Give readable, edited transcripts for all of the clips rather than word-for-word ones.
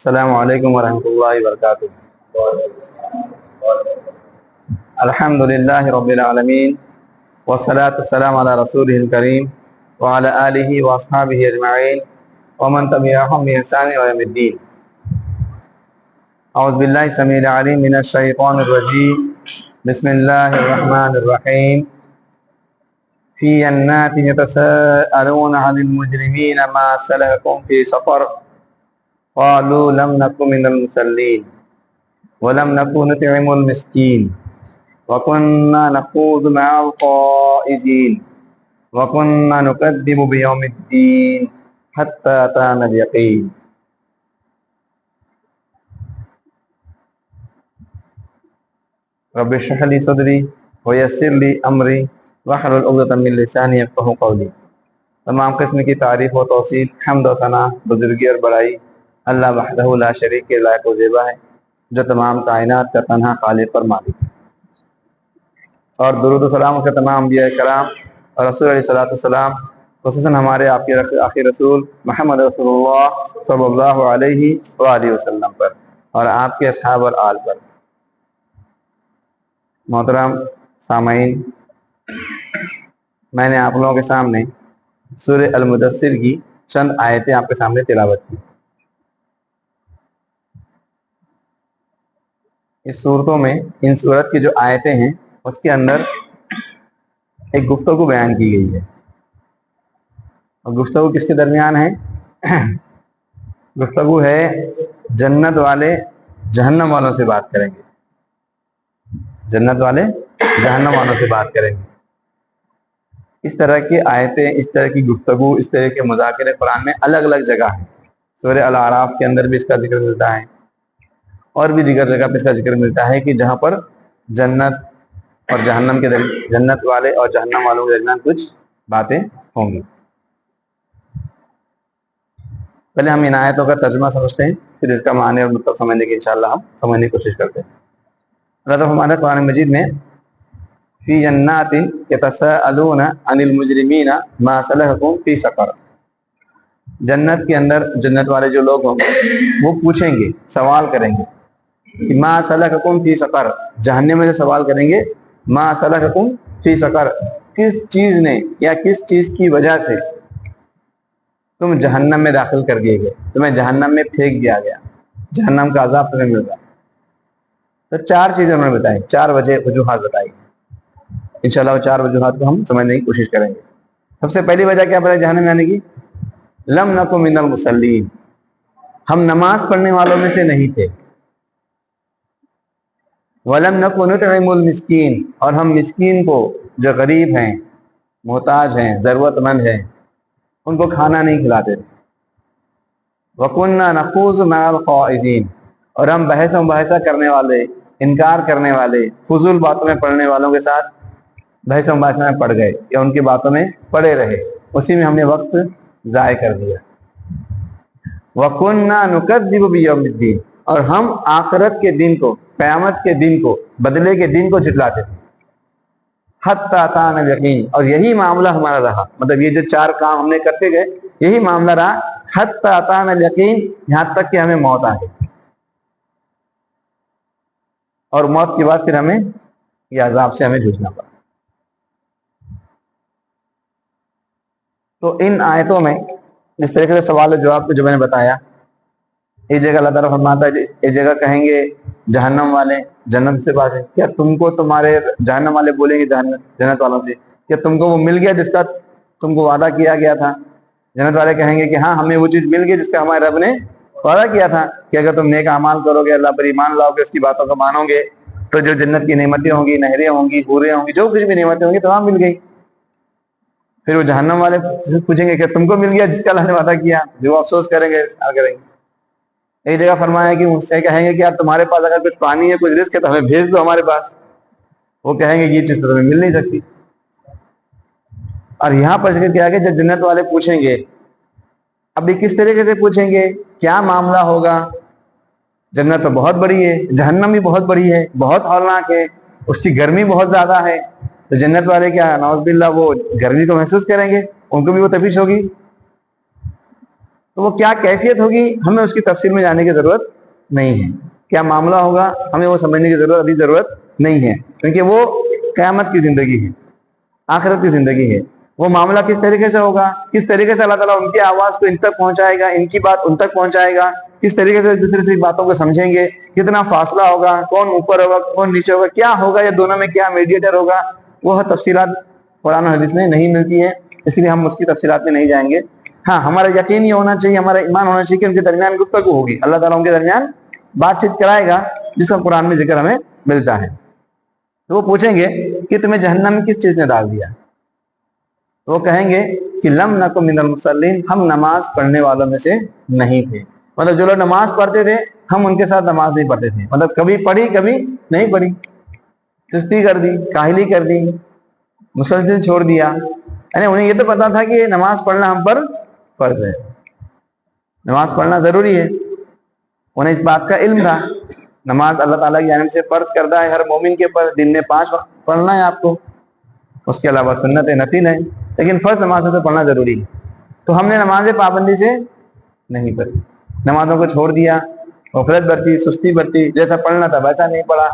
السلام علیکم ورحمۃ اللہ وبرکاتہ۔ الحمد للہ رب العالمین والصلاة والسلام علی رسولہ الکریم وعلی آلہ واصحابہ اجمعین ومن تبعہم بإحسان إلی یوم الدین۔ اعوذ باللہ السمیع العلیم من الشیطان الرجیم، بسم اللہ الرحمن الرحیم۔ فی جنات یتساءلون عن المجرمین ما سلککم فی سقر قالوا لم نکن من المصلین ولم نکن نطعم المسکین وَكُنَّا نَخُوضُ مَعَ الْخَائِضِينَ وَكُنَّا نُكَذِّبُ بِيَوْمِ الدِّينِ حَتَّى أَتَانَا الْيَقِينُ۔ رب اشرح لي صدري ويسر لي أمري واحلل عقدة من لساني يفقهوا قولي۔ تمام قسم کی تعریف و توصیف، حمد و ثنا، بزرگی اور بڑائی اللہ وحدہ لا شریک کے لائق و زیبا ہے، جو تمام کائنات کا تنہا خالق اور مالک ہے۔ اور درود و سلام کے تمام انبیاء کرام اور رسول علیہ الصلوۃ والسلام، خصوصاً ہمارے آپ کے آخری رسول محمد رسول اللہ صلی اللہ علیہ وآلہ وسلم پر اور آپ کے اصحاب اور آل پر۔ محترم سامعین، میں نے آپ لوگوں کے سامنے سورہ المدثر کی چند آیتیں آپ کے سامنے تلاوت کی۔ اس صورتوں میں، ان صورت کی جو آیتیں ہیں، اس کے اندر ایک گفتگو بیان کی گئی ہے، اور گفتگو کس کے درمیان ہے؟ گفتگو ہے جنت والے جہنم والوں سے بات کریں گے، جنت والے جہنم والوں سے بات کریں گے۔ اس طرح کی آیتیں، اس طرح کی گفتگو، اس طرح کے مذاکرے قرآن میں الگ الگ جگہ ہیں۔ سورہ الاعراف کے اندر بھی اس کا ذکر ملتا ہے، اور بھی دیگر جگہ پہ اس کا ذکر ملتا ہے کہ جہاں پر جنت اور جہنم کے جنت والے اور جہنم والوں کے درمیان کچھ باتیں ہوں گی۔ پہلے ہم ان آیتوں کا ترجمہ سمجھتے ہیں، پھر اس کا معنی اور مطلب سمجھنے کی انشاءاللہ ہم سمجھنے کی کوشش کرتے ہیں۔ اللہ تعالیٰ ہمارے قرآن مجید میں فی جنات یتساءلون عن المجرمین ما سلککم فی سقر، جنت کے اندر جنت والے جو لوگ ہوں گے وہ پوچھیں گے، سوال کریں گے کہ ما سلککم فی سقر، جہنم میں سے سوال کریں گے ما سلککم فی سقر، کس چیز نے یا کس چیز کی وجہ سے تم جہنم میں داخل کر دیے گئے، تمہیں جہنم میں پھینک دیا گیا، جہنم کا عذاب تمہیں مل رہا۔ تو چار چیزیں انہوں نے بتائی، چار وجوہات بتائی۔ انشاءاللہ وہ چار وجوہات کو ہم سمجھنے کی کوشش کریں گے۔ سب سے پہلی وجہ کیا بتائی جہنم میں آنے کی؟ لم نکن من المصلین، ہم نماز پڑھنے والوں میں سے نہیں تھے۔ ولم نکن نطعم المسکین، اور ہم مسکین کو، جو غریب ہیں، محتاج ہیں، ضرورت مند ہیں، ان کو کھانا نہیں کھلاتے تھے۔ وَكُنَّا نَخُوضُ مَعَ الْخَائِضِينَ، اور ہم بحث و مباحثہ کرنے والے، انکار کرنے والے، فضول باتوں میں پڑھنے والوں کے ساتھ بحث و مباحثہ میں پڑ گئے، یا ان کی باتوں میں پڑے رہے، اسی میں ہم نے وقت ضائع کر دیا۔ وَكُنَّا نُكَذِّبُ بِيَوْمِ الدِّينِ، اور ہم آخرت کے دن کو، قیامت کے دن کو، بدلے کے دن کو جھٹلاتے تھے۔ حَتَّى أَتَانَا الْيَقِينُ، اور یہی معاملہ ہمارا رہا، مطلب یہ جو چار کام ہم نے کرتے گئے، یہی معاملہ رہا حَتَّى أَتَانَا الْيَقِينُ، یہاں تک کہ ہمیں موت آ گئی، اور موت کے بعد پھر ہمیں یہ عذاب سے ہمیں جوجھنا پڑا۔ تو ان آیتوں میں جس طریقے سے سوال و جواب کو جو میں نے بتایا، ایک جگہ اللہ تعالیٰ فرماتا ہے، ایک جگہ کہیں گے جہنم والے جنت سے بات ہے، کیا تم کو تمہارے جہنم والے بولیں گے جنت والوں سے کیا تم کو وہ مل گیا جس کا تم کو وعدہ کیا گیا تھا؟ جنت والے کہیں گے کہ ہاں، ہمیں وہ چیز مل گئی جس کا ہمارے رب نے وعدہ کیا تھا کہ اگر تم نیک اعمال کرو گے، اللہ پر ایمان لاؤ گے، اس کی باتوں کو مانو گے، تو جو جنت کی نعمتیں ہوں گی، نہریں ہوں گی، حوریں ہوں گی، جو کچھ بھی نعمتیں ہوں گی تمام مل گئی۔ پھر وہ جہنم والے پوچھیں گے کہ تم کو مل گیا جس کا اللہ نے وعدہ کیا، جو افسوس کریں گے، کریں گے۔ ایک جگہ فرمایا کہ مجھ سے کہیں گے کہ یار تمہارے پاس اگر کچھ پانی ہے، کچھ رزق ہے تو ہمیں بھیج دو ہمارے پاس، وہ کہیں گے یہ چیز تو تمہیں مل نہیں سکتی۔ اور یہاں پر ذکر کیا کہ جب جنت والے پوچھیں گے، اب یہ کس طریقے سے پوچھیں گے، کیا معاملہ ہوگا؟ جنت تو بہت بڑی ہے، جہنم بھی بہت بڑی ہے، بہت ہولناک ہے، اس کی گرمی بہت زیادہ ہے، تو جنت والے کیا نعوذ باللہ وہ گرمی کو محسوس کریں گے؟ ان کو بھی وہ تپش ہوگی۔ تو وہ کیا کیفیت ہوگی ہمیں اس کی تفصیل میں جانے کی ضرورت نہیں ہے. کیا معاملہ ہوگا ہمیں وہ سمجھنے کی ضرورت نہیں ہے, کیونکہ وہ قیامت کی زندگی ہے, آخرت کی زندگی ہے. وہ معاملہ کس طریقے سے ہوگا, کس طریقے سے اللہ تعالیٰ ان کی آواز کو ان تک پہنچائے گا, ان کی بات ان تک پہنچائے گا, کس طریقے سے ایک دوسرے سے باتوں کو سمجھیں گے, کتنا فاصلہ ہوگا, کون اوپر ہوگا کون نیچے ہوگا, کیا ہوگا یا دونوں میں کیا میڈیٹر ہوگا, وہ تفصیلات قرآن و حدیث میں نہیں ملتی ہے, اس لیے ہم اس کی تفصیلات میں نہیں جائیں گے. ہاں ہمارا یقین یہ ہونا چاہیے, ہمارا ایمان ہونا چاہیے کہ ان کے درمیان گفتگو ہوگی, اللہ تعالیٰ ان کے درمیان بات چیت کرائے گا جس کا قرآن میں ذکر ہمیں ملتا ہے. تو وہ پوچھیں گے کہ تمہیں جہنم میں کس چیز نے ڈال دیا, تو وہ کہیں گے کہ لم نکن من المصلین, ہم نماز پڑھنے والوں میں سے نہیں تھے. مطلب جو لوگ نماز پڑھتے تھے ہم ان کے ساتھ نماز نہیں پڑھتے تھے, مطلب کبھی پڑھی کبھی نہیں پڑھی, سستی کر دی, کاہلی کر دی, مسلسل چھوڑ دیا. یعنی انہیں یہ تو پتا تھا کہ نماز پڑھنا ہم پر فرض ہے, نماز پڑھنا ضروری ہے, انہیں اس بات کا علم تھا. نماز اللہ تعالیٰ کی جانب سے فرض کردہ ہے ہر مومن کے اوپر, دن میں 5 وقت پڑھنا ہے آپ کو, اس کے علاوہ سنت نفل ہے, لیکن فرض نمازیں تو پڑھنا ضروری ہے. تو ہم نے نماز پابندی سے نہیں پڑھی, نمازوں کو چھوڑ دیا, غفلت برتی, سستی برتی, جیسا پڑھنا تھا ویسا نہیں پڑھا.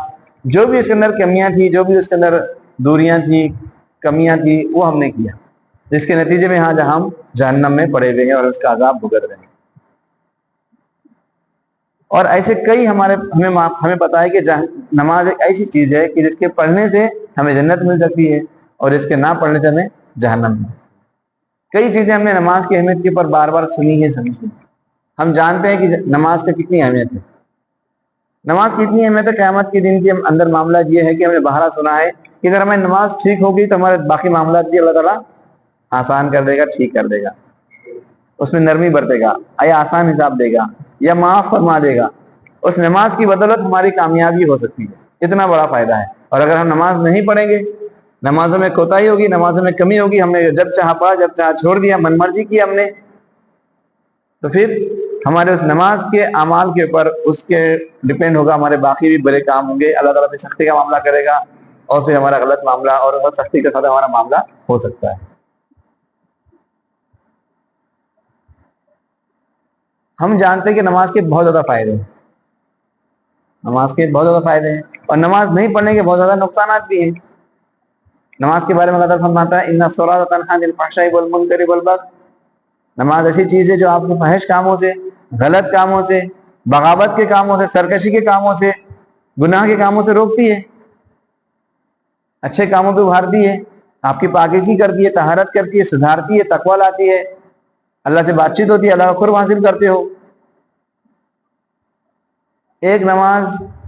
جو بھی اس کے اندر کمیاں تھیں, جو بھی اس کے اندر دوریاں تھیں, کمیاں تھیں, وہ ہم نے کیا, جس کے نتیجے میں جہاں ہم جہنم میں پڑے ہوئے ہیں اور اس کا عذاب بھگت رہے ہیں. اور ایسے کئی ہمیں پتا ہے کہ نماز ایک ایسی چیز ہے کہ جس کے پڑھنے سے ہمیں جنت مل سکتی ہے اور اس کے نہ پڑھنے سے ہمیں جہنم مل سکتی ہے. کئی چیزیں ہم نے نماز کی اہمیت کے اوپر بار بار سنی ہے, سمجھی. ہم جانتے ہیں کہ نماز کا کتنی اہمیت ہے. نماز کی اتنی اہمیت ہے, قیامت کے دن کے اندر معاملہ یہ ہے کہ ہم نے بہرا سنا ہے کہ اگر ہمیں نماز ٹھیک ہوگی تو ہمارے باقی معاملات بھی اللہ تعالیٰ آسان کر دے گا, ٹھیک کر دے گا, اس میں نرمی برتے گا, یا آسان حساب دے گا, یا معاف فرما دے گا. اس نماز کی بدولت ہماری کامیابی ہو سکتی ہے, اتنا بڑا فائدہ ہے. اور اگر ہم نماز نہیں پڑھیں گے, نمازوں میں کوتاہی ہوگی, نمازوں میں کمی ہوگی, ہم نے جب چاہا پڑھا جب چاہا چھوڑ دیا, من مرضی کی ہم نے, تو پھر ہمارے اس نماز کے اعمال کے اوپر اس کے ڈپینڈ ہوگا ہمارے باقی بھی بڑے کام ہوں گے. اللہ تعالیٰ پہ سختی کا معاملہ کرے گا اور پھر ہمارا غلط معاملہ اور سختی کے ساتھ ہمارا معاملہ ہو سکتا ہے. ہم جانتے ہیں کہ نماز کے بہت زیادہ فائدے ہیں, نماز کے بہت زیادہ فائدے ہیں, اور نماز نہیں پڑھنے کے بہت زیادہ نقصانات بھی ہیں. نماز کے بارے میں اللہ تعالیٰ فرماتا ہے ان الصلاۃ تنہی عن الفحشاء والمنکر والبغی, نماز ایسی چیز ہے جو آپ کو فحش کاموں سے, غلط کاموں سے, بغاوت کے کاموں سے, سرکشی کے کاموں سے, گناہ کے کاموں سے روکتی ہے, اچھے کاموں پہ ابھارتی ہے, آپ کی پاکیزگی کرتی ہے, طہارت کرتی ہے, سدھارتی ہے, تقویٰ لاتی ہے, اللہ سے بات چیت ہوتی ہے, اللہ کا قرب حاصل کرتے ہو. ایک نماز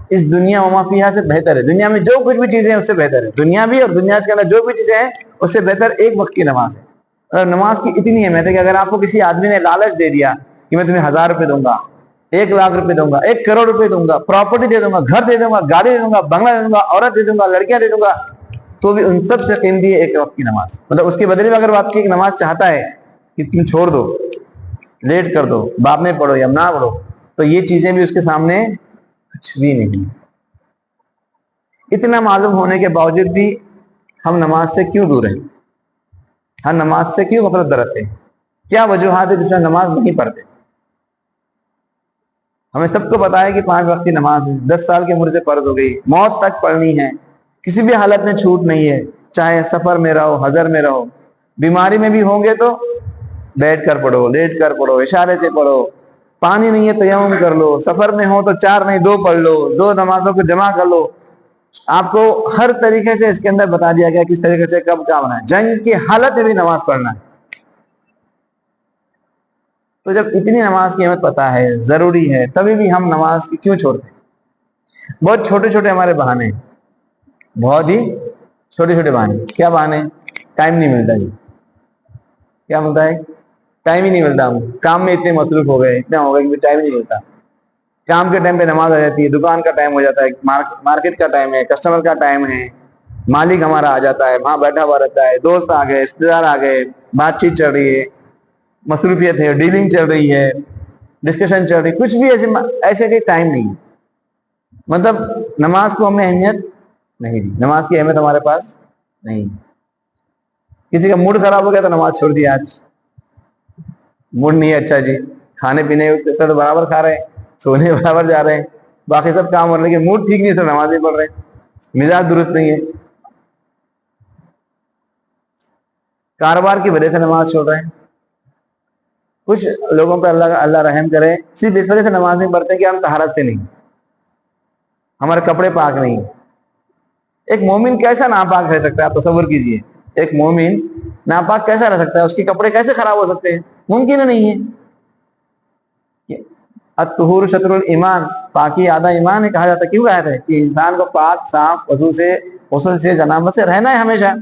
اس دنیا و ما فیہا سے بہتر ہے, دنیا میں جو کچھ بھی چیزیں ہیں اس سے بہتر ہے, دنیا بھی اور دنیا کے اندر جو بھی چیزیں ہیں اس سے بہتر ایک وقت کی نماز ہے. اور نماز کی اتنی اہمیت ہے کہ اگر آپ کو کسی آدمی نے لالچ دے دیا کہ میں تمہیں 1000 روپے دوں گا, 1,00,000 روپے دوں گا, 1 کروڑ روپے دوں گا, پراپرٹی دے دوں گا, گھر دے دوں گا, گاڑی دے دوں گا, بنگلہ دے دوں گا, عورت دے دوں گا, لڑکیاں دے دوں گا, تو بھی ان سب سے قیمتی ہے ایک وقت کی نماز. مطلب اس کے بدلے میں اگر وہ آپ کی ایک نماز چاہتا ہے کہ تم چھوڑ دو, لیٹ کر دو, بعد میں پڑھو یا نہ پڑھو, تو یہ چیزیں بھی اس کے سامنے کچھ بھی نہیں. اتنا معلوم ہونے کے باوجود بھی ہم نماز سے کیوں دور ہیں, ہم نماز سے کیوں غفلت برتتے ہیں, کیا وجوہات ہے جس میں نماز نہیں پڑھتے. ہمیں سب کو پتا ہے کہ 5 وقت کی نماز ہے, 10 سال کی عمر سے فرض ہو گئی, موت تک پڑھنی ہے, کسی بھی حالت میں چھوٹ نہیں ہے, چاہے سفر میں رہو, حضر میں رہو, بیماری میں بھی ہوں گے تو بیٹھ کر پڑھو, لیٹ کر پڑھو, اشارے سے پڑھو, پانی نہیں ہے تیمم کر لو, سفر میں ہو تو 4 نہیں 2 پڑھ لو, 2 نمازوں کو جمع کر لو. آپ کو ہر طریقے سے اس کے اندر بتا دیا گیا کس طریقے سے کب کیا ہونا ہے. جنگ کی حالت میں بھی نماز پڑھنا ہے. تو جب اتنی نماز کی اہمیت پتہ ہے, ضروری ہے, تبھی بھی ہم نماز کی کیوں چھوڑتے ہیں. بہت چھوٹے چھوٹے ہمارے بہانے ہیں, بہت ہی چھوٹے چھوٹے بہانے. کیا بہانے؟ ٹائم نہیں ملتا جی. کیا ملتا ہے؟ ٹائم ہی نہیں ملتا. ہم کام میں اتنے مصروف ہو گئے, اتنا ہو گئے کہ ٹائم نہیں ملتا. کام کے ٹائم پہ نماز آ جاتی ہے, دکان کا ٹائم ہو جاتا ہے, مارکیٹ کا ٹائم ہے, کسٹمر کا ٹائم ہے, مالک ہمارا آ جاتا ہے, وہاں بیٹھا ہوا رہتا ہے, دوست آ گئے, رشتے دار آ گئے, بات چیت چل رہی ہے, مصروفیت ہے, ڈیلنگ چل رہی ہے, ڈسکشن چل رہی, کچھ بھی ایسے کہ ٹائم نہیں. مطلب نماز کو ہم نے اہمیت نہیں دی, نماز کی اہمیت ہمارے پاس نہیں. کسی کا موڈ خراب ہو گیا تو نماز چھوڑ دیا, آج موڈ نہیں ہے اچھا جی, کھانے پینے تو برابر کھا رہے ہیں, سونے برابر جا رہے ہیں, باقی سب کام ہو رہے ہیں, لیکن موڈ ٹھیک نہیں ہے تو نماز نہیں پڑھ رہے ہیں, مزاج درست نہیں ہے, کاروبار کی وجہ سے نماز چھوڑ رہے ہیں. کچھ لوگوں پہ اللہ رحم کرے, صرف اس وجہ سے نماز نہیں پڑھتے کہ ہم طہارت سے نہیں, ہمارے کپڑے پاک نہیں. ایک مومن کیسا ناپاک رہ سکتا ہے, آپ تصور کیجئے, ایک مومن ناپاک کیسا رہ سکتا ہے, اس کے کپڑے کیسے خراب ہو سکتے ہیں, ممکن نہیں ہے. الطہور شطر الایمان, پاکی آدھا ایمان ہے کہا جاتا ہے. کیوں کہا جاتا ہے کہ انسان کو پاک صاف وضو سے, غسل سے, جنابت سے رہنا ہے ہمیشہ,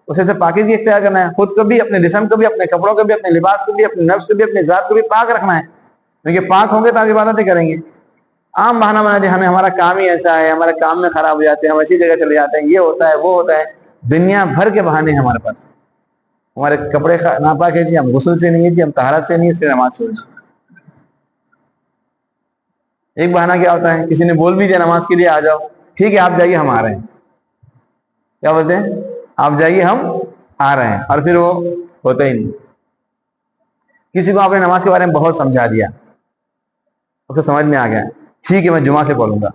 اسے سے پاکیزگی اختیار کرنا ہے, خود کو بھی, اپنے جسم کو بھی, اپنے کپڑوں کو بھی, اپنے لباس کو بھی, اپنے نفس کو بھی, اپنے ذات کو بھی پاک رکھنا ہے, کیونکہ پاک ہوں گے تو آپ عبادتیں کریں گے. عام بہانہ بنا دیا ہمیں, ہمارا کام ہی ایسا ہے, ہمارے کام میں خراب ہو جاتے ہیں, ہم ایسی جگہ چلے جاتے ہیں, یہ ہوتا ہے وہ ہوتا ہے, دنیا بھر کے بہانے ہیں ہمارے پاس. ہمارے کپڑے ناپاک ہے جی, ہم غسل سے نہیں ہے جی, ہم طہارت سے نہیں, اس سے نماز چھوڑ. ایک بہانہ کیا ہوتا ہے, کسی نے بول بھی دیا نماز کے لیے آ جاؤ, ٹھیک ہے آپ جائیے ہم آ رہے ہیں, کیا بولتے ہیں, آپ جائیے ہم آ رہے ہیں, اور پھر وہ ہوتا ہی نہیں. کسی کو آپ نے نماز کے بارے میں بہت سمجھا دیا, اسے سمجھ میں آ گیا, ٹھیک ہے میں جمعہ سے پڑھوں گا,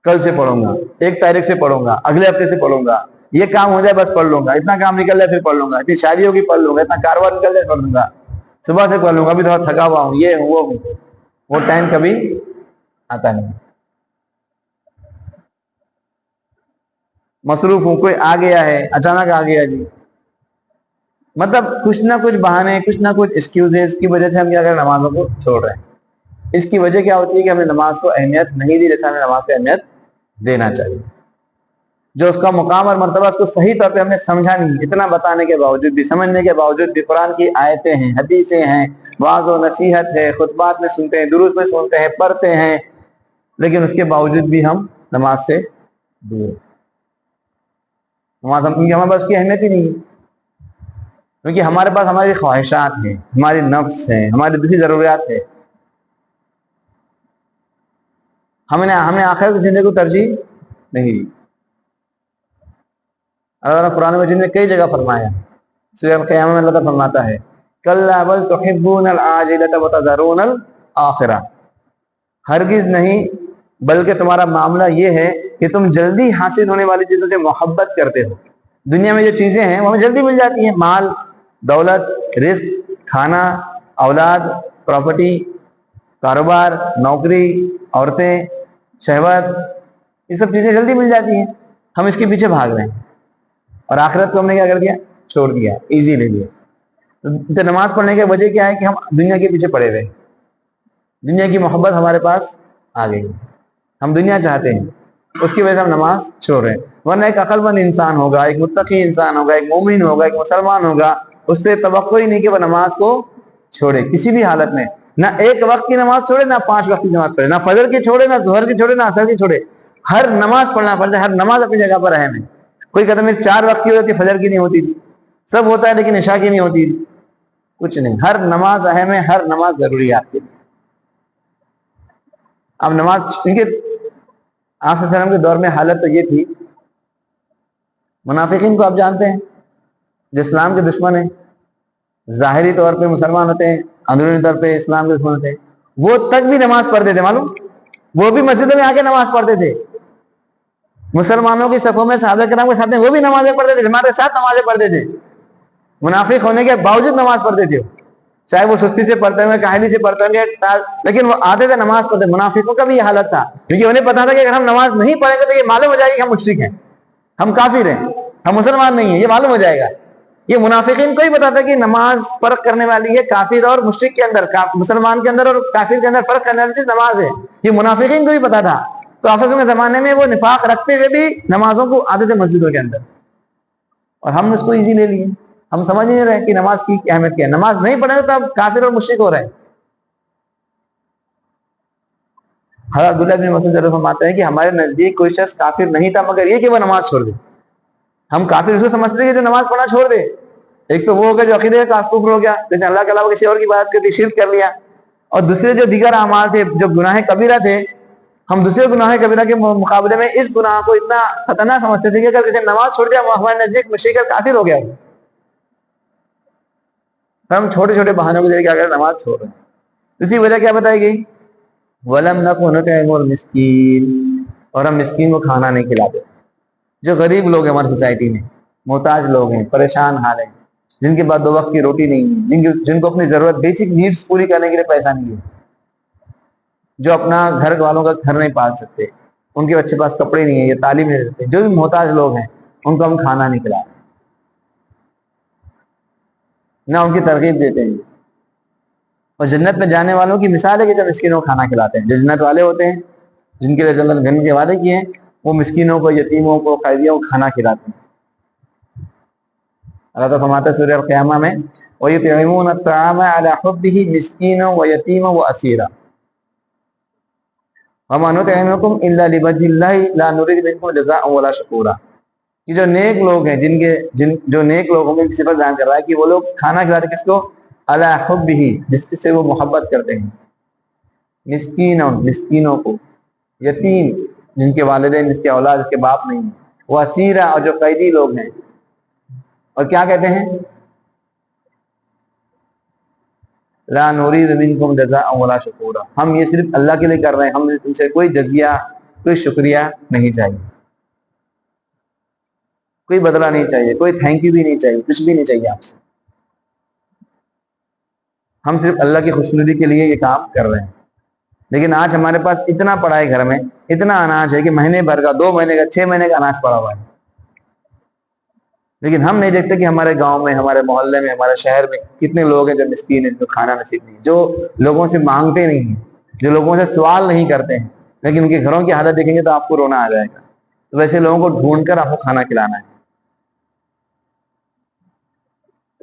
کل سے پڑھوں گا, 1 تاریخ سے پڑھوں گا, اگلے ہفتے سے پڑھوں گا, یہ کام ہو جائے بس پڑھ لوں گا, اتنا کام نکل جائے پھر پڑھ لوں گا, اتنی شادی ہوگی پڑھ لوں گا, اتنا کاروبار نکل جائے پڑھ لوں گا, صبح سے پڑھ لوں گا, ابھی تھوڑا تھکا ہوا ہوں, یہ ہوں وہ ہوں. وہ ٹائم کبھی آتا نہیں. مصروف ہوں, کوئی آ گیا ہے, اچانک آ گیا جی, مطلب کچھ نہ کچھ بہانے, کچھ نہ کچھ ایکسکیوزز کی وجہ سے ہم کیا کریں, نمازوں کو چھوڑ رہے ہیں. اس کی وجہ کیا ہوتی ہے کہ ہمیں نماز کو اہمیت نہیں دی جیسا ہمیں نماز کو اہمیت دینا چاہیے. جو اس کا مقام اور مرتبہ, اس کو صحیح طور پہ ہم نے سمجھا نہیں, اتنا بتانے کے باوجود بھی, سمجھنے کے باوجود بھی. قرآن کی آیتیں ہیں, حدیثیں ہیں, واعظ و نصیحت ہے, خطبات میں سنتے ہیں, دروس میں سنتے ہیں, پڑھتے ہیں, لیکن اس کے باوجود بھی ہم نماز سے دور. نماز ہمارے پاس کی اہمیت ہی نہیں ہے, کیونکہ ہمارے پاس ہماری خواہشات ہیں, ہماری نفس ہیں, ہماری دوسری ضروریات ہے. ہمیں آخرت کی زندگی کو ترجیح نہیں دی. اللہ قرآن مجید نے کئی جگہ فرمایا, سورہ قیامہ میں اللہ تعالیٰ فرماتا ہے, کلا بل تحبون العاجلۃ وتذرون الآخرہ, ہرگز نہیں, بلکہ تمہارا معاملہ یہ ہے کہ تم جلدی حاصل ہونے والی چیزوں سے محبت کرتے ہو. دنیا میں جو چیزیں ہیں وہ ہمیں جلدی مل جاتی ہیں, مال, دولت, رزق, کھانا, اولاد, پراپرٹی, کاروبار, نوکری, عورتیں, شہوت, یہ سب چیزیں جلدی مل جاتی ہیں, ہم اس کے پیچھے بھاگ رہے ہیں. اور آخرت کو ہم نے کیا کر دیا, چھوڑ دیا, ایزی لے لیا. تو نماز پڑھنے کی وجہ کیا ہے کہ ہم دنیا کے پیچھے پڑے رہے, دنیا کی محبت ہمارے پاس آ گئی, ہم دنیا چاہتے ہیں, اس کی وجہ سے ہم نماز چھوڑ رہے ہیں. ورنہ ایک عقل مند انسان ہوگا, ایک متقی انسان ہوگا, ایک مومن ہوگا, ایک مسلمان ہوگا, اس سے توقع ہی نہیں کہ وہ نماز کو چھوڑے کسی بھی حالت میں. نہ ایک وقت کی نماز چھوڑے, نہ 5 وقت کی نماز پڑھے, نہ فجر کی چھوڑے, نہ ظہر کی چھوڑے, نہ عصر کی چھوڑے. ہر نماز پڑھنا پڑتا ہے, ہر نماز اپنی جگہ پر اہم ہے. کوئی کہتا ہے 4 وقت کی ہوتی, فجر کی نہیں ہوتی تھی, سب ہوتا ہے لیکن عشاء کی نہیں ہوتی تھی. کچھ نہیں, ہر نماز اہم ہے, ہر نماز ضروری ہے آپ کے لیے. اب نماز, کیونکہ آپ صلی اللہ علیہ وسلم کے دور میں حالت تو یہ تھی, منافقین کو آپ جانتے ہیں, جو اسلام کے دشمن ہیں, ظاہری طور پہ مسلمان ہوتے ہیں, اندرونی طور پہ اسلام کے دشمن ہوتے ہیں, وہ تک بھی نماز پڑھتے تھے. معلوم, وہ بھی مسجدوں میں آ کے نماز پڑھتے تھے. مسلمانوں کی صفوں میں صحابہ کرام کے ساتھ وہ بھی نمازیں پڑھتے تھے, جماعت کے ساتھ نمازیں پڑھتے تھے. منافق ہونے کے باوجود نماز پڑھتے تھے, چاہے وہ سستی سے پڑھتے ہوئے, کاہلی سے پڑھتے ہوں گے, لیکن وہ آتے تھے نماز پڑھتے. منافقوں کا بھی یہ حالت تھا, کیونکہ انہیں پتا تھا کہ اگر ہم نماز نہیں پڑھیں گے تو یہ معلوم ہو جائے گا کہ ہم مشرک ہیں, ہم کافر ہیں, ہم مسلمان نہیں ہیں, یہ معلوم ہو جائے گا. یہ منافقین کو ہی پتا تھا کہ نماز فرق کرنے والی ہے کافر اور مشرک کے اندر, مسلمان کے اندر اور کافر کے اندر فرق کرنے والی چیز نماز ہے. یہ منافقین کو ہی پتا تھا. تو آپ کے زمانے میں وہ نفاق رکھتے ہوئے بھی نمازوں کو آتے تھے مسجدوں کے اندر, اور ہم اس کو ایزی لے لیے. ہم سمجھ نہیں رہے کہ نماز کی اہمیت کیا ہے. نماز نہیں پڑھیں تو اب کافر اور مشرک ہو رہے ہیں. حضرت عبداللہ بن مسعود فرماتے ہیں کہ ہمارے نزدیک کوئی شخص کافر نہیں تھا مگر یہ کہ وہ نماز چھوڑ دے. ہم کافر اسے سمجھتے ہیں کہ جو نماز پڑھنا چھوڑ دے. ایک تو وہ ہو گیا جو عقیدے کا کفر ہو گیا, جیسے اللہ کے علاوہ کسی اور کی بات کر دی, شرک کر لیا. اور دوسرے جو دیگر اعمال تھے, جو گناہ کبیرہ تھے, ہم دوسرے گناہ کبیرہ کے مقابلے میں اس گناہ کو اتنا خطرناک سمجھتے تھے کہ اگر کسی نماز چھوڑ دیا ہمارے نزدیک مشرک اور کافر ہو گیا. ہم چھوٹے چھوٹے بہانوں کو دے کے اگر نماز چھوڑ رہے ہیں, اسی وجہ کیا بتائی گئی؟ وَلَمْ نَكُ نُطْعِمُ الْمِسْكِينَ، اور ہم مسکین کو کھانا نہیں کھلاتے. جو غریب لوگ ہیں ہماری سوسائٹی میں، محتاج لوگ ہیں، پریشان حال ہیں، جن کے بعد 2 وقت کی روٹی نہیں ہے، جن کو اپنی ضرورت بیسک نیڈس پوری کرنے کے لیے پیسہ نہیں ہے، جو اپنا گھر والوں کا گھر نہیں پال سکتے، ان کے بچے پاس کپڑے نہیں ہیں، یہ تعلیم نہیں دیتے، جو بھی محتاج لوگ ہیں ان کو ہم کھانا نہیں کھلاتے، نہ ان کی ترغیب دیتے ہیں. اور جنت میں جانے والوں کی مثال ہے کہ جب مسکینوں کو کھانا کھلاتے ہیں. جو جنت والے ہوتے ہیں، جن کے لیے جنت کے وعدے کیے ہیں، وہ مسکینوں کو، یتیموں کو، قیدیوں کو کھانا کھلاتے ہیں. اللہ تعالیٰ فرماتے ہیں سورہ القیامہ میں وَيُطْعِمُونَ الطَّعَامَ عَلَىٰ حُبِّهِ مِسْكِينًا وَيَتِيمًا وَأَسِيرًا وَمَا نُطْعِمُكُمْ إِلَّا لِوَجْهِ اللَّهِ لَا نُرِيدُ مِنكُمْ جَزَاءً وَلَا شُكُورًا. کہ جو نیک لوگ ہیں، جو نیک لوگوں میں صفت بیان کر رہا ہے کہ وہ لوگ کھانا کھلاتے کس کو؟ علی حبہ، جس سے وہ محبت کرتے ہیں، مسکینوں کو، یتیم جن کے والدین، جس کے اولاد، جس کے باپ نہیں ہیں، وہ اسیرہ، اور جو قیدی لوگ ہیں. اور کیا کہتے ہیں؟ لا نريد منکم جزاء ولا شکورا، ہم یہ صرف اللہ کے لیے کر رہے ہیں، ہم نے تم سے کوئی جزیہ، کوئی شکریہ نہیں چاہیے، کوئی بدلہ نہیں چاہیے، کوئی تھینک یو بھی نہیں چاہیے، کچھ بھی نہیں چاہیے آپ سے. ہم صرف اللہ کی خوشنودی کے لیے یہ کام کر رہے ہیں. لیکن آج ہمارے پاس اتنا پڑا ہے گھر میں، اتنا اناج ہے کہ مہینے بھر کا، 2 مہینے کا، 6 مہینے کا اناج پڑا ہوا ہے. لیکن ہم نہیں دیکھتے کہ ہمارے گاؤں میں، ہمارے محلے میں، ہمارے شہر میں کتنے لوگ ہیں جو مسکین ہیں، جو کھانا نصیب نہیں، جو لوگوں سے مانگتے نہیں ہیں، جو لوگوں سے سوال نہیں کرتے ہیں، لیکن ان کے گھروں کی حالت دیکھیں گے تو آپ کو رونا آ جائے گا. تو ویسے لوگوں کو ڈھونڈ کر آپ کو کھانا کھلانا ہے.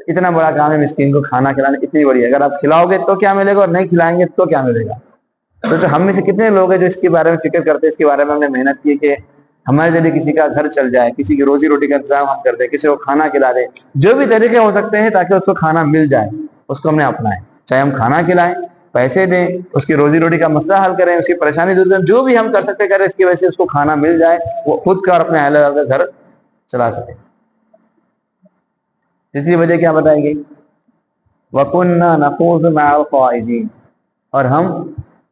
اتنا بڑا کام ہے مسکین کو کھانا کھلانا، اتنی بڑی ہے. اگر آپ کھلاؤ گے تو کیا ملے گا، اور نہیں کھلائیں گے تو کیا ملے گا. تو ہم میں سے کتنے لوگ ہیں جو اس کے بارے میں فکر کرتے ہیں، اس کے بارے میں ہم نے محنت کی کہ ہمارے ذریعے کسی کا گھر چل جائے، کسی کی روزی روٹی کا انتظام ہم کر دیں، کسی کو کھانا کھلا دیں، جو بھی طریقے ہو سکتے ہیں تاکہ اس کو کھانا مل جائے، اس کو ہم نے اپنائیں. چاہے ہم کھانا کھلائیں، پیسے دیں، اس کی روزی روٹی کا مسئلہ حل کریں، اس کی پریشانی دور کریں، جو بھی ہم کر سکتے کریں، اس کی وجہ سے اس کو کھانا مل جائے، وہ خود کا اور اپنے اہل کا گھر چلا سکے. اس کی وجہ کیا بتائی گئی؟ وَكُنَّا نَخُوضُ مَعَ الْخَائِضِينَ، اور ہم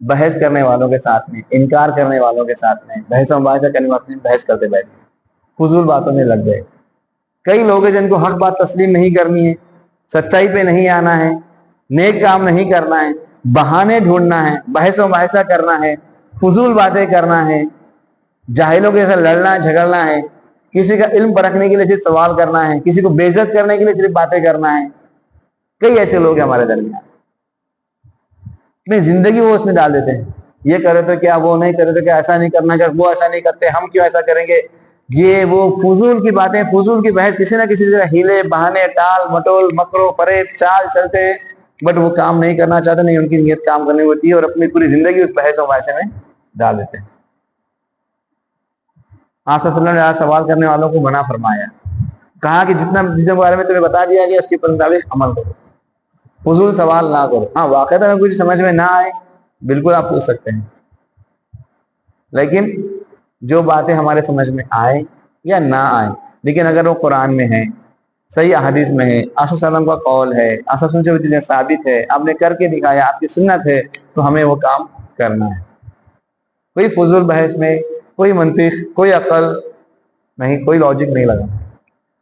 بحث کرنے والوں کے ساتھ میں، انکار کرنے والوں کے ساتھ میں، بحث و مباحثہ کرنے والوں میں بحث کرتے بیٹھے، فضول باتوں میں لگ گئے. کئی لوگ ہیں جن کو حق بات تسلیم نہیں کرنی ہے، سچائی پہ نہیں آنا ہے، نیک کام نہیں کرنا ہے، بہانے ڈھونڈنا ہے، بحث و مباحثہ کرنا ہے، فضول باتیں کرنا ہے، جاہلوں کے ساتھ لڑنا جھگڑنا ہے، کسی کا علم پرکھنے کے لیے صرف سوال کرنا ہے، کسی کو بے عزت کرنے کے لیے صرف باتیں کرنا ہے. کئی ایسے لوگ ہیں ہمارے درمیان، اپنی زندگی وہ اس میں ڈال دیتے ہیں. یہ کرے تو کیا، وہ نہیں کرے تو کیا، ایسا نہیں کرنا کیا، وہ ایسا نہیں کرتے، ہم کیوں ایسا کریں گے. یہ وہ فضول کی باتیں، فضول کی بحث، کسی نہ کسی طرح ہیلے بہانے، ٹال مٹول، مکرو فریب، چال چلتے ہیں، بٹ وہ کام نہیں کرنا چاہتے، نہیں ان کی نیت کام کرنی ہوتی ہے، اور اپنی پوری زندگی اس بحث و مباحثے میں ڈال دیتے ہیں. آپ صلی اللہ علیہ وسلم نے سوال کرنے والوں کو منع فرمایا، کہا کہ جتنا جس کے بارے میں تمہیں بتا دیا گیا اس کے مطابق عمل کرو، فضول سوال نہ کرو. ہاں واقعات اگر کچھ سمجھ میں نہ آئے بالکل آپ پوچھ سکتے ہیں، لیکن جو باتیں ہمارے سمجھ میں آئے یا نہ آئے، لیکن اگر وہ قرآن میں ہے، صحیح احادیث میں ہے، آپ صلی اللہ علیہ وسلم کا قول ہے، آپ صلی اللہ علیہ وسلم سے وہ چیزیں ثابت ہے، آپ نے کر کے دکھایا، آپ کی سنت ہے، تو ہمیں وہ کام کرنا ہے. کوئی فضول بحث میں کوئی منطق، کوئی عقل نہیں، کوئی لاجک نہیں لگا.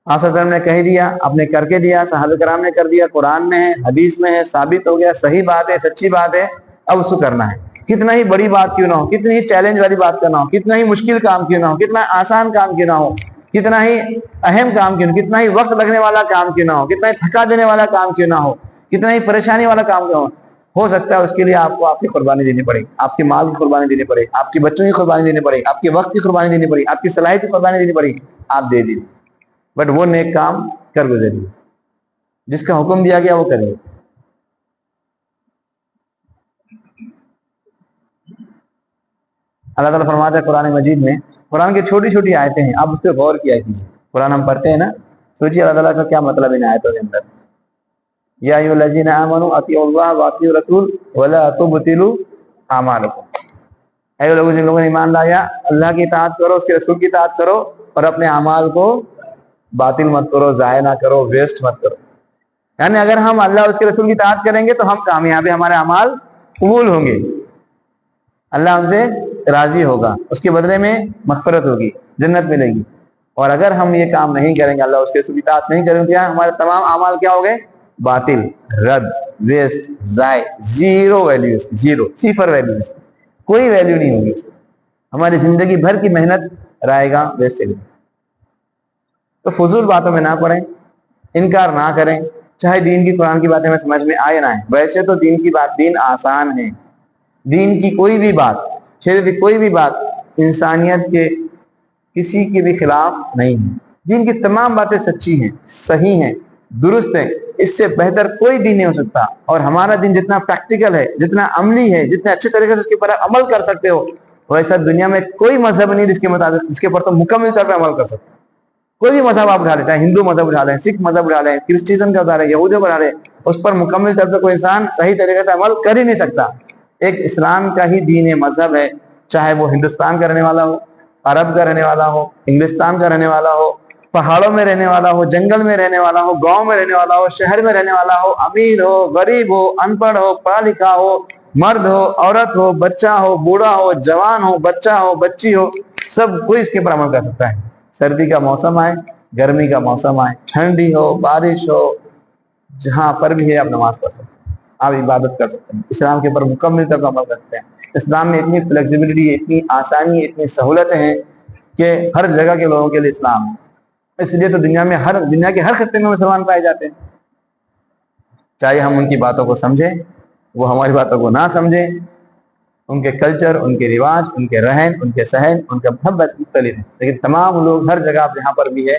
آپ صلی اللہ علیہ وسلم نے کہہ دیا، آپ نے کر کے دیا، صحابہ کرام نے کر دیا، قرآن میں ہے، حدیث میں ہے، ثابت ہو گیا، صحیح بات ہے، سچی بات ہے، اب اس کو کرنا ہے. کتنا ہی بڑی بات کیوں نہ ہو، کتنی ہی چیلنج والی بات کیوں نہ ہو، کتنا ہی مشکل کام کیوں نہ ہو، کتنا آسان کام کیوں نہ ہو، کتنا ہی اہم کام کیوں نہ ہو، کتنا ہی وقت لگنے والا کام کیوں نہ ہو، کتنا ہی تھکا دینے والا کام کیوں نہ ہو، کتنا ہی پریشانی والا کام کیوں نہ ہو سکتا ہے اس کے لیے آپ کو آپ کی قربانی دینی پڑے، آپ کے مال کی قربانی دینی پڑے، آپ کے بچوں کی قربانی دینی پڑے، آپ کے وقت کی قربانی دینی پڑے، آپ کی صلاحیت کی قربانی دینی پڑے، آپ دے دیجیے، بٹ وہ نیک کام کر گزریے، جس کا حکم دیا گیا وہ کریے. اللہ تعالیٰ فرماتا ہے قرآن مجید میں، قرآن کی چھوٹی چھوٹی آیتیں ہیں، آپ اس پہ غور کیا کیجیے. قرآن ہم پڑھتے ہیں نا، سوچیے اللہ تعالیٰ کا کیا مطلب ان آیتوں کے اندر. یا ایھا الذین آمنوا اطیعوا اللہ واطیعوا الرسول ولا تبطلوا اعمالکم، اے لوگوں جن لوگوں نے ایمان لایا، اللہ کی اطاعت کرو، اس کے رسول کی اطاعت کرو، اور اپنے اعمال کو باطل مت کرو، ضائع نہ کرو، ویسٹ مت کرو. یعنی اگر ہم اللہ اور اس کے رسول کی اطاعت کریں گے تو ہم کامیاب ہیں، ہمارے اعمال قبول ہوں گے، اللہ ہم سے راضی ہوگا، اس کے بدلے میں مغفرت ہوگی، جنت ملے گی۔ اور اگر ہم یہ کام نہیں کریں گے، اللہ اس کے اطاعت نہیں کریں گے، ہمارے تمام اعمال کیا ہو گئے؟ باطل، رد، ویسٹ، ضائع، زیرو ویلیو، زیرو، صفر ویلیو، کوئی ویلیو نہیں ہوگی، ہماری زندگی بھر کی محنت رائے گا ویسٹ چلی۔ تو فضول باتوں میں نہ پڑیں، انکار نہ کریں، چاہے دین کی قرآن کی باتیں ہمیں سمجھ میں آئے نہ آئے۔ ویسے تو دین کی بات، دین آسان ہے، دین کی کوئی بھی بات، شریعت کی کوئی بھی بات انسانیت کے کسی کے بھی خلاف نہیں ہے۔ دین کی تمام باتیں سچی ہیں، صحیح ہیں، درست ہیں، اس سے بہتر کوئی دین نہیں ہو سکتا۔ اور ہمارا دین جتنا پریکٹیکل ہے، جتنا عملی ہے، جتنے اچھے طریقے سے اس کے اوپر عمل کر سکتے ہو، ویسا دنیا میں کوئی مذہب نہیں جس کے مطابق اس کے اوپر تو مکمل طور پہ عمل کر سکتے۔ کوئی بھی مذہب آپ اٹھا لیں، چاہے ہندو مذہب اٹھا لیں، سکھ مذہب اٹھا لیں، کرسچن کا اٹھا لیں، یہودیوں کا اٹھا لیں، اس پر مکمل طور پہ کوئی انسان صحیح طریقے سے عمل کر ہی نہیں سکتا۔ ایک اسلام کا ہی دین ہے، مذہب ہے، چاہے وہ ہندوستان کا رہنے والا ہو، عرب کا رہنے والا ہو، انگلستان کا رہنے والا ہو، پہاڑوں میں رہنے والا ہو، جنگل میں رہنے والا ہو، گاؤں میں رہنے والا ہو، شہر میں رہنے والا ہو، امیر ہو، غریب ہو، ان پڑھ ہو، پڑھا لکھا ہو، مرد ہو، عورت ہو، بچہ ہو، بوڑھا ہو، جوان ہو، بچہ ہو، بچی ہو، سب کوئی اس کے اوپر عمل کر سکتا ہے۔ سردی کا موسم آئے، گرمی کا موسم آئے، ٹھنڈی ہو، بارش ہو، جہاں پر بھی ہے آپ نماز پڑھ سکتے ہیں، آپ عبادت کر سکتے ہیں، اسلام کے اوپر مکمل طور پر عمل کرتے ہیں۔ اسلام میں اتنی فلیکسیبلٹی، اتنی آسانی، اتنی سہولتیں ہیں کہ ہر جگہ کے لوگوں کے لیے اسلام ہے۔ اس لیے تو دنیا کے ہر خطے میں مسلمان پائے جاتے ہیں، چاہے ہم ان کی باتوں کو سمجھیں، وہ ہماری باتوں کو نہ سمجھیں، ان کے کلچر، ان کے رواج، ان کے رہن، ان کے سہن، ان کا محبت مختلف ہے، لیکن تمام لوگ ہر جگہ جہاں پر بھی ہے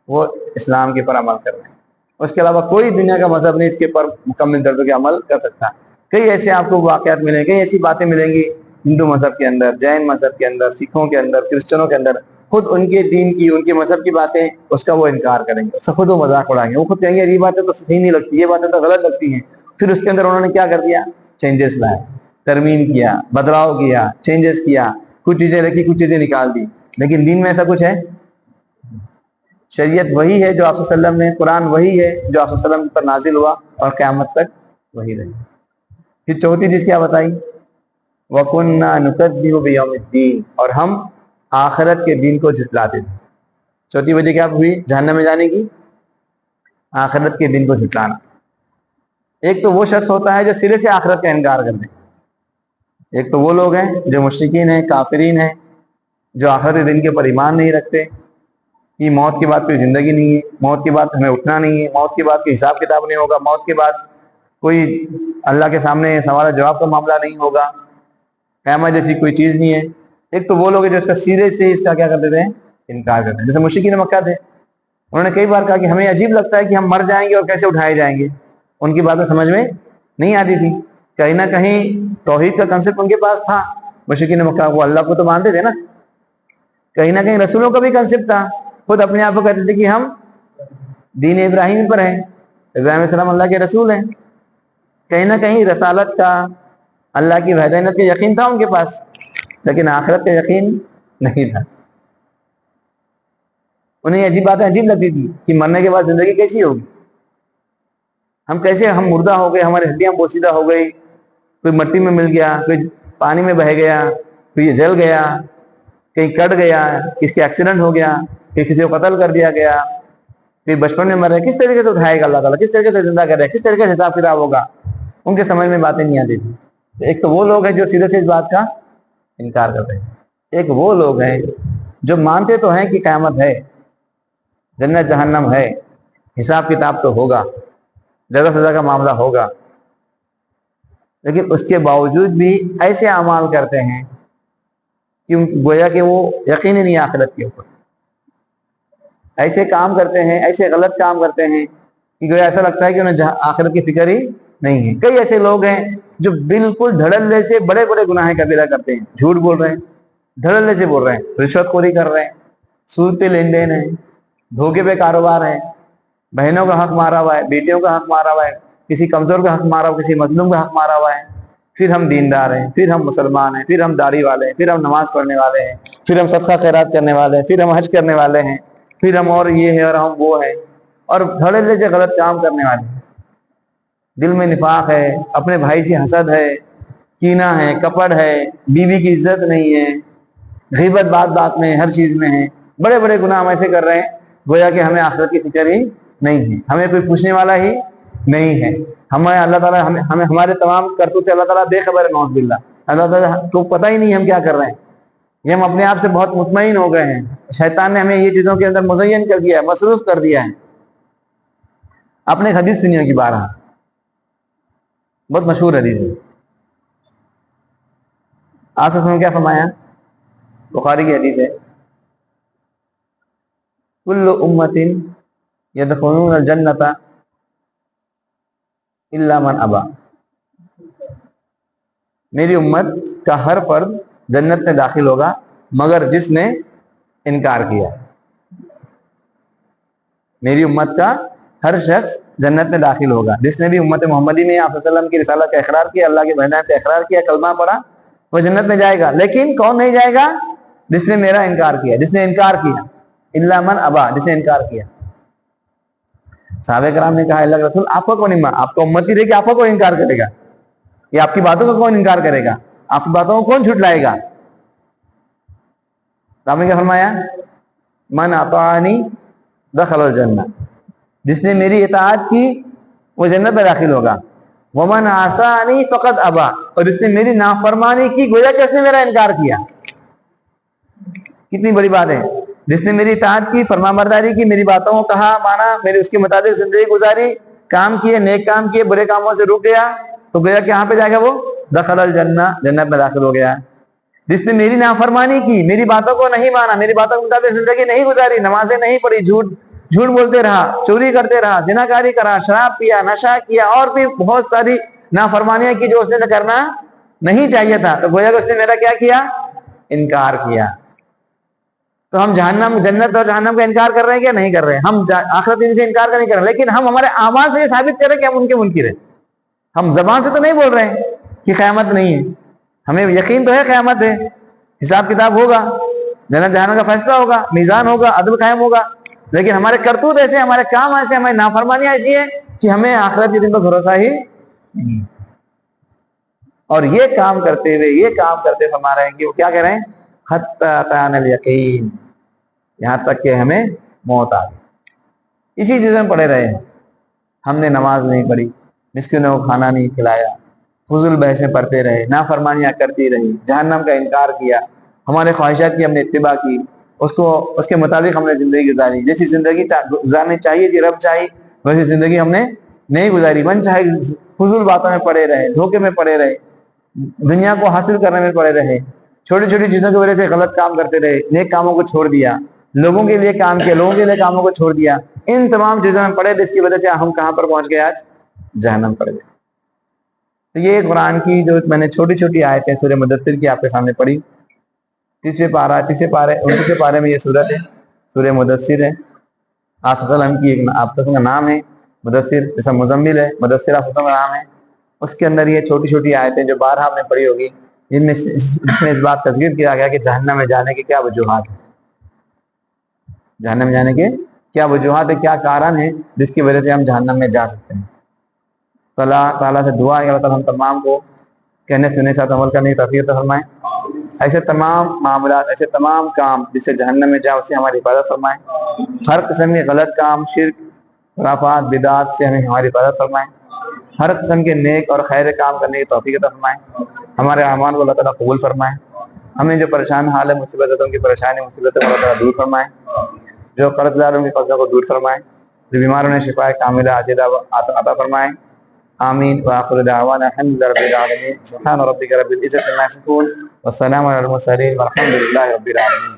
وہ اسلام کے اوپر عمل کر رہے ہیں۔ اس کے علاوہ کوئی دنیا کا مذہب نہیں اس کے اوپر مکمل طور پر عمل کر سکتا۔ کئی ایسے آپ کو واقعات ملیں گے، کئی ایسی باتیں ملیں گی ہندو مذہب کے اندر، جین مذہب کے اندر، سکھوں کے اندر، کرسچنوں کے اندر، خود ان کے دین کی، ان کے مذہب کی باتیں اس کا وہ انکار کریں گے، اس سے خود وہ مذاق اڑائیں گے، وہ خود کہیں گے یہ باتیں تو صحیح نہیں لگتی، یہ باتیں تو غلط لگتی ہیں۔ پھر اس کے اندر انہوں نے کیا کر دیا؟ چینجز لائے، ترمیم کیا، بدلاؤ کیا، چینجز کیا، کچھ چیزیں رکھی، کچھ چیزیں نکال دی۔ لیکن دین میں ایسا کچھ ہے؟ شریعت وہی ہے جو آپ صلی اللہ علیہ وسلم نے، قرآن وہی ہے جو آپ صلی اللہ علیہ وسلم پر نازل ہوا اور قیامت تک وہی رہی۔ پھر چوتھی چیز کیا بتائی؟ وَكُنَّا نُكَذِّبُ بِيَوْمِ الدِّينِ، اور ہم آخرت کے دن کو جھٹلاتے تھے۔ چوتھی وجہ کیا ہوئی جہنم میں جانے کی؟ آخرت کے دن کو جھٹلانا۔ ایک تو وہ شخص ہوتا ہے جو سرے سے آخرت کا انکار کرتے ہیں، ایک تو وہ لوگ ہیں جو مشرکین ہیں، کافرین ہیں، جو آخرت کے دن کے اوپر ایمان نہیں رکھتے کہ موت کے بعد کوئی زندگی نہیں ہے، موت کے بعد ہمیں اٹھنا نہیں ہے، موت کے بعد کوئی حساب کتاب نہیں ہوگا، موت کے بعد کوئی اللہ کے سامنے سوال جواب کا معاملہ نہیں ہوگا، قیامت جیسی کوئی چیز نہیں ہے۔ ایک تو وہ لوگ ہیں جو اس کا سیدھے سے اس کا کیا کرتے تھے؟ انکار کرتے ہیں۔ جیسے مشرکین مکہ تھے، انہوں نے کئی بار کہا کہ ہمیں عجیب لگتا ہے کہ ہم مر جائیں گے اور کیسے اٹھائے جائیں گے، ان کی باتیں سمجھ میں نہیں آتی تھی۔ کہیں نہ کہیں توحید کا کنسپٹ ان کے پاس تھا، مشرکین مکہ وہ اللہ کو تو مانتے تھے نا، کہیں نہ کہیں رسولوں کا بھی کنسپٹ تھا، خود اپنے آپ کو کہتے تھے کہ ہم دین ابراہیم پر ہیں، ابراہیم علیہ السلام اللہ کے رسول ہیں، کہیں نہ کہیں رسالت کا، اللہ کی وحدانیت کا یقین تھا ان کے پاس، لیکن آخرت کا یقین نہیں تھا۔ انہیں عجیب باتیں عجیب لگتی تھی کہ مرنے کے بعد زندگی کیسی ہوگی، ہم کیسے، ہم مردہ ہو گئے، ہماری ہڈیاں بوسیدہ ہو گئی، کوئی مٹی میں مل گیا، کوئی پانی میں بہہ گیا، کوئی یہ جل گیا، کہیں کٹ گیا، کسی کا ایکسیڈنٹ ہو گیا، کہ کسی کو قتل کر دیا گیا، کہ بچپن میں مر رہے، کس طریقے سے اٹھائے گا اللہ تعالیٰ، کس طریقے سے زندہ کرے، کس طریقے سے حساب کتاب ہوگا، ان کے سمجھ میں باتیں نہیں آتی تھی۔ ایک تو وہ لوگ ہیں جو سیدھے سے اس بات کا انکار کرتے ہیں، ایک وہ لوگ ہیں جو مانتے تو ہیں کہ قیامت ہے، جنت جہنم ہے، حساب کتاب تو ہوگا، جزا سزا کا معاملہ ہوگا، لیکن اس کے باوجود بھی ایسے اعمال کرتے ہیں کہ گویا کہ وہ یقین ہی نہیں آخرت کے اوپر، ایسے کام کرتے ہیں، ایسے غلط کام کرتے ہیں کہ گویا ایسا لگتا ہے کہ انہیں آخرت کی فکر ہی نہیں ہے۔ کئی ایسے لوگ ہیں جو بالکل دھڑلے سے بڑے بڑے گناہ کبیرہ کرتے ہیں، جھوٹ بول رہے ہیں، دھڑلے سے بول رہے ہیں، رشوت خوری کر رہے ہیں، سود پہ لین دین ہے، دھوکے پہ کاروبار ہے، بہنوں کا حق مارا ہوا ہے، بیٹیوں کا حق مارا ہوا ہے، کسی کمزور کا حق مارا ہوا ہے، کسی مظلوم کا حق مارا ہوا ہے۔ پھر ہم دیندار ہیں، پھر ہم مسلمان ہیں، پھر ہم داڑھی والے ہیں، پھر ہم نماز پڑھنے والے ہیں، پھر ہم صدقہ خیرات کرنے والے ہیں، پھر ہم حج کرنے والے ہیں، پھر ہم اور یہ ہے اور ہم وہ ہیں، اور دھڑلے سے غلط کام کرنے والے ہیں۔ دل میں نفاق ہے، اپنے بھائی سے حسد ہے، کینہ ہے، کپڑ ہے، بیوی کی عزت نہیں ہے، غیبت بات بات میں، ہر چیز میں ہے، بڑے بڑے گناہ ہم ایسے کر رہے ہیں گویا کہ ہمیں آخرت کی فکر ہی نہیں ہے، ہمیں کوئی پوچھنے والا ہی نہیں ہے، ہمیں اللہ تعالیٰ ہمیں ہمارے تمام کرتوت سے اللہ تعالیٰ بے خبر ہے، نعوذ باللہ، اللہ تعالیٰ کو پتہ ہی نہیں ہم کیا کر رہے ہیں، یہ ہم اپنے آپ سے بہت مطمئن ہو گئے ہیں، شیطان نے ہمیں یہ چیزوں کے اندر مزین کر دیا ہے، مصروف کر دیا ہے۔ آپ نے ایک حدیث سنی ہوگی بارہ، بہت مشہور حدیث ہے، آپ نے کیا فرمایا؟ بخاری کی حدیث ہے، کل امت یدخلون الجنۃ الا من ابا، میری امت کا ہر فرد جنت میں داخل ہوگا مگر جس نے انکار کیا۔ میری امت کا ہر شخص جنت میں داخل ہوگا، جس نے بھی امت محمدی میں آپ صلی اللہ علیہ وسلم کی رسالت کا اقرار کیا، اللہ کے بیانات کا اقرار کیا، کلمہ پڑھا، وہ جنت میں جائے گا، لیکن کون نہیں جائے گا؟ جس نے میرا انکار کیا، جس نے انکار کیا، الا من ابا، جس نے انکار کیا۔ صحابہ کرام نے کہا اللہ کے رسول آپ کو کون، آپ کو امتی رہے کہ آپ کو کون انکار کرے گا، یا آپ کی باتوں کا کون انکار کرے گا، آپ کی باتوں کو کون جھٹلائے گا؟ آپ نے کیا فرمایا؟ من اطاعنی دخل الجنہ، جس نے میری اطاعت کی وہ جنت میں داخل ہوگا، ومن عصانی فقد ابا، اور جس نے میری نافرمانی کی گویا کہ اس نے میرا انکار کیا۔ کتنی بڑی بات ہے، جس نے میری اطاعت کی، فرمانبرداری کی، میری باتوں کو کہا، مانا، میرے اس کے مطابق زندگی گزاری، کام کیے، نیک کام کیے، برے کاموں سے رک گیا، تو گویا کہ یہاں پہ جا کے وہ دخل الجنہ، جنت میں داخل ہو گیا۔ جس نے میری نافرمانی کی، میری باتوں کو نہیں مانا، میری باتوں کے مطابق زندگی نہیں گزاری، نمازیں نہیں پڑھی، جھوٹ بولتے رہا، چوری کرتے رہا، زناکاری کرا، شراب پیا، نشہ کیا، اور بھی بہت ساری نافرمانیاں کی جو اس نے کرنا نہیں چاہیے تھا، تو گویا کہ اس نے میرا کیا کیا؟ انکار کیا۔ تو ہم جہنم، جنت اور جہنم کا انکار کر رہے ہیں کیا نہیں کر رہے ہیں؟ ہم آخرت سے انکار کا نہیں کر رہے، لیکن ہم ہمارے اعمال سے یہ ثابت کریں کہ ہم ان کے منکر ہیں۔ ہم زبان سے تو نہیں بول رہے ہیں کہ قیامت نہیں ہے، ہمیں یقین تو ہے قیامت ہے، حساب کتاب ہوگا، جنت جہنم کا فیصلہ ہوگا، میزان ہوگا، عدل قائم ہوگا، لیکن ہمارے کرتوت ایسے، ہمارے کام ایسے، ہماری نافرمانیاں ایسی ہیں کہ ہمیں آخرت کے دن پر بھروسہ ہی نہیں۔ اور یہ کام کرتے فرما رہے ہیں کہ وہ کیا کہہ رہے ہیں؟ حتی اتانا الیقین، یہاں تک کہ ہمیں موت آ گئی، اسی چیز میں پڑے رہے ہیں، ہم نے نماز نہیں پڑھی، مسکینوں کو کھانا نہیں کھلایا، فضول بحثیں پڑھتے رہے، نافرمانیاں کرتی رہی، جہنم کا انکار کیا، ہمارے خواہشات کی ہم نے اتباع کی، اس کے مطابق ہم نے زندگی گزاری، جیسی زندگی گزارنی چاہیے تھی، رب چاہیے ویسی زندگی ہم نے نہیں گزاری، من چاہے فضول باتوں میں پڑے رہے، دھوکے میں پڑے رہے، دنیا کو حاصل کرنے میں پڑے رہے، چھوٹی چھوٹی چیزوں کی وجہ سے غلط کام کرتے رہے، نیک کاموں کو چھوڑ دیا، لوگوں کے لیے کام کیا، لوگوں کے لیے کاموں کو چھوڑ دیا، ان تمام چیزوں میں پڑے، جس کی وجہ سے ہم کہاں پر پہنچ گئے؟ آج جہنم پڑ گئے۔ تو یہ قرآن کی جو میں نے چھوٹی چھوٹی آیتیں سورہ مدثر کی آپ کے سامنے پڑھی، تیسرے پارے میں یہ سورت ہے، سورہ مدثر ہے، آپ صلی اللہ علیہ وسلم کی آپ کا نام ہے مدثر، جیسا مزمل ہے، مدثر آپ کا نام ہے، اس کے اندر یہ چھوٹی چھوٹی آیتیں جو بارہا آپ نے پڑھی ہوگی، جن میں اس بات تذکر کیا گیا کہ جہنم میں جانے کے کیا وجوہات ہیں، جہنم میں جانے کے کیا وجوہات ہے، کیا کارن ہے جس کی وجہ سے ہم جہنم میں جا سکتے ہیں۔ تو اللہ تعالیٰ سے دعا ہے کہ اللہ تعالیٰ ہم تمام کو کہنے سننے ساتھ عمل کرنے کی توفیق عطا فرمائے، ایسے تمام معاملات، ایسے تمام کام جس سے جہنم میں جائے اس سے ہماری حفاظت فرمائے، ہر قسم کے غلط کام، شرک، خرافات، بدعات سے ہمیں ہماری حفاظت فرمائے، ہر قسم کے نیک اور خیر کام کرنے کی توفیق عطا فرمائے، ہمارے اعمال کو اللہ تعالیٰ قبول فرمائے، ہمیں جو پریشان حال ہے، مصیبتوں کی پریشانی مصیبتوں کو اللہ تعالیٰ دور فرمائے، جو قرض داروں کے قرضوں کو دور فرمائے، جو بیماروں نے شفا کاملہ عاجلہ عطا فرمائے، آمین۔ وآخر دعوانا الحمد للہ رب العالمین، سبحان ربک رب العزۃ عما یصفون، والسلام علی المرسلین، والحمد للہ رب العالمین۔